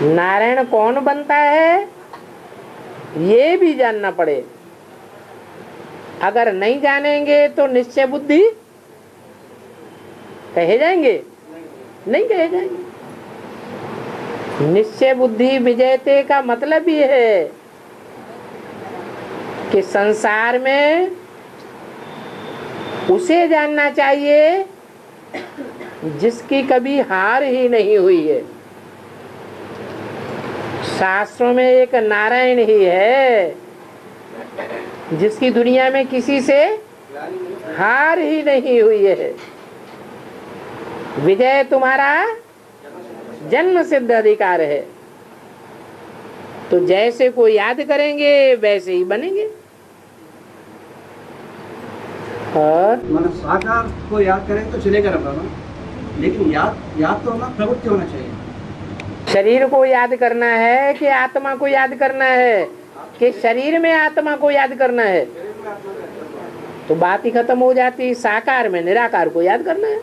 नारायण कौन बनता है ये भी जानना पड़े। अगर नहीं जानेंगे तो निश्चय बुद्धि कहे जाएंगे, नहीं कहे जाएंगे। निश्चय बुद्धि विजयते का मतलब ये है कि संसार में उसे जानना चाहिए जिसकी कभी हार ही नहीं हुई है। शास्त्रों में एक नारायण ही है जिसकी दुनिया में किसी से हार ही नहीं हुई है। विजय तुम्हारा जन्म सिद्ध अधिकार है। तो जैसे को याद करेंगे वैसे ही बनेंगे। और मतलब साकार को याद करें तो चलेगा ना बाबा, लेकिन याद तो ना प्रवृत्ति होना चाहिए। शरीर को याद करना है कि आत्मा को याद करना है कि शरीर में आत्मा को याद करना है, तो बात ही खत्म हो जाती। साकार में निराकार को याद करना है।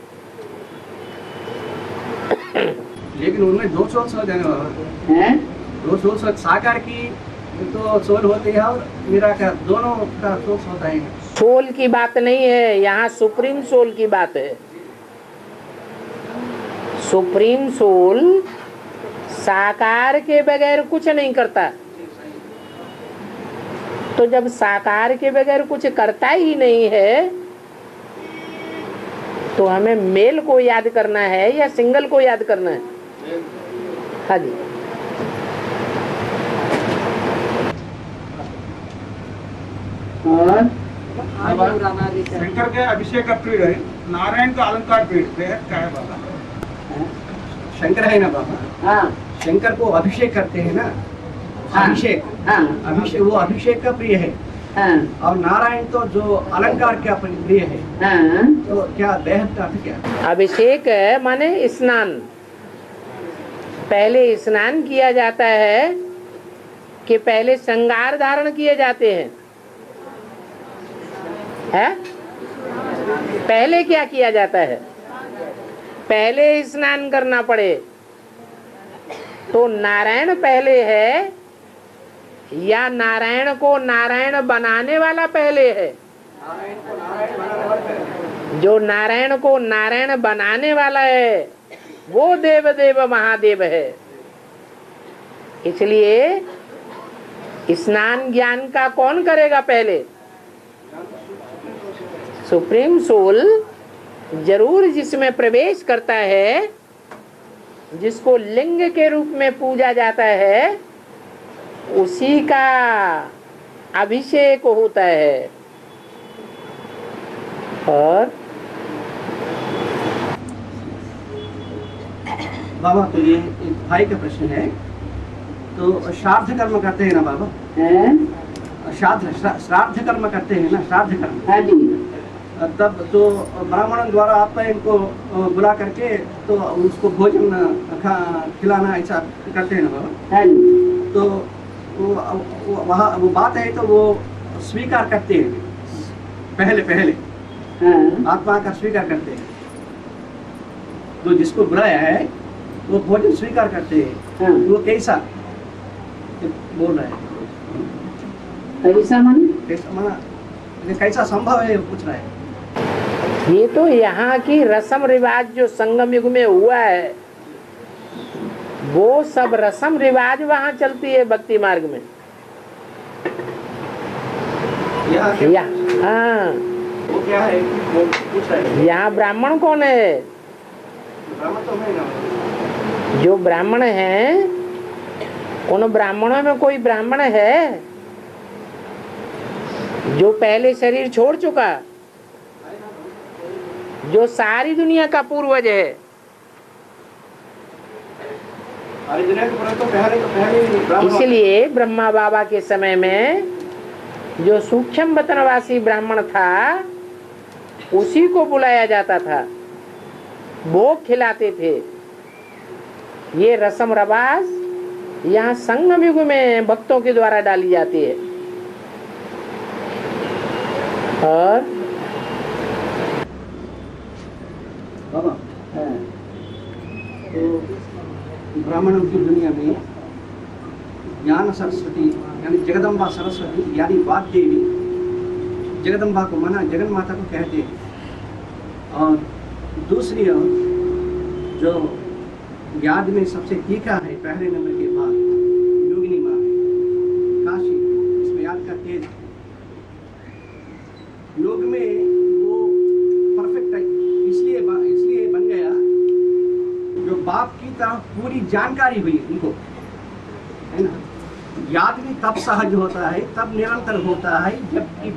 लेकिन उनमें दो सोच हो जाने वाला है। दो सोच साकार की तो सोल होती है और निराकार दोनों का सोच होता है। सोल की बात नहीं है यहाँ, सुप्रीम सोल की बात है। सुप्रीम सोल साकार के बगैर कुछ नहीं करता। तो जब साकार के बगैर कुछ करता ही नहीं है तो हमें मेल को याद करना है या सिंगल को याद करना है? हाँ जी। शंकर के अभिषेक का पीड़ है, नारायण का अलंकार पीड़ क्या है बाबा? शंकर है ना बाबा। हाँ। शंकर को अभिषेक करते हैं ना। अभिषेक, अभिषेक वो अभिषेक का प्रिय है। और नारायण तो जो अलंकार का प्रिय है। तो क्या बेहद का क्या? अभिषेक माने स्नान। पहले स्नान किया जाता है कि पहले श्रृंगार धारण किए जाते हैं? है? पहले क्या किया जाता है? पहले स्नान करना पड़े। तो नारायण पहले है या नारायण को नारायण बनाने वाला पहले है? जो नारायण को नारायण बनाने वाला है वो देव देव महादेव है। इसलिए स्नान ज्ञान का कौन करेगा पहले? सुप्रीम सोल जरूर जिसमें प्रवेश करता है, जिसको लिंग के रूप में पूजा जाता है, उसी का अभिषेक होता है। और बाबा तो ये एक भाई का प्रश्न है। तो श्राद्ध कर्म करते हैं ना बाबा? श्राद्ध कर्म करते हैं ना, श्राद्ध कर्म। हाँ जी। तब तो ब्राह्मण द्वारा आप इनको बुला करके तो उसको भोजन खिलाना ऐसा करते हैं ना बाबा? हाँ जी। तो वहाँ वो बात है तो वो स्वीकार करते हैं पहले आत्मा का स्वीकार करते हैं। तो जिसको बुलाया है वो भोजन स्वीकार करते हैं। वो कैसा बोल रहा है? कैसा माने? कैसा संभव है पूछ रहा है। ये तो यहाँ की रस्म रिवाज जो संगम युग में हुआ है वो सब रस्म रिवाज वहाँ चलती है भक्ति मार्ग में। हाँ, वो क्या है वो पूछ रहा है। यहाँ ब्राह्मण कौन है? ब्राह्मण तो है ना। जो ब्राह्मण है उन ब्राह्मणों में कोई ब्राह्मण है जो पहले शरीर छोड़ चुका, जो सारी दुनिया का पूर्वज है? इसलिए ब्रह्मा बाबा के समय में जो सूक्ष्म वतनवासी ब्राह्मण था उसी को बुलाया जाता था, भोग खिलाते थे। ये रस्म रवाज यहाँ संगम युग में भक्तों के द्वारा डाली जाती है। और बाबा तो ब्राह्मणों की दुनिया में ज्ञान सरस्वती यानी जगदम्बा सरस्वती यानी वाग्देवी, जगदम्बा को माना जगन माता को कहते हैं। और दूसरी ओर जो याद में सबसे तीखा है पहले नंबर के बाद योगिनी माँ है, काशी, इसमें याद का तेज योग में वो परफेक्ट है, इसलिए बन गया जो बाप की तरफ पूरी जानकारी हुई उनको, है ना। याद भी तब सहज होता है, तब निरंतर होता है जबकि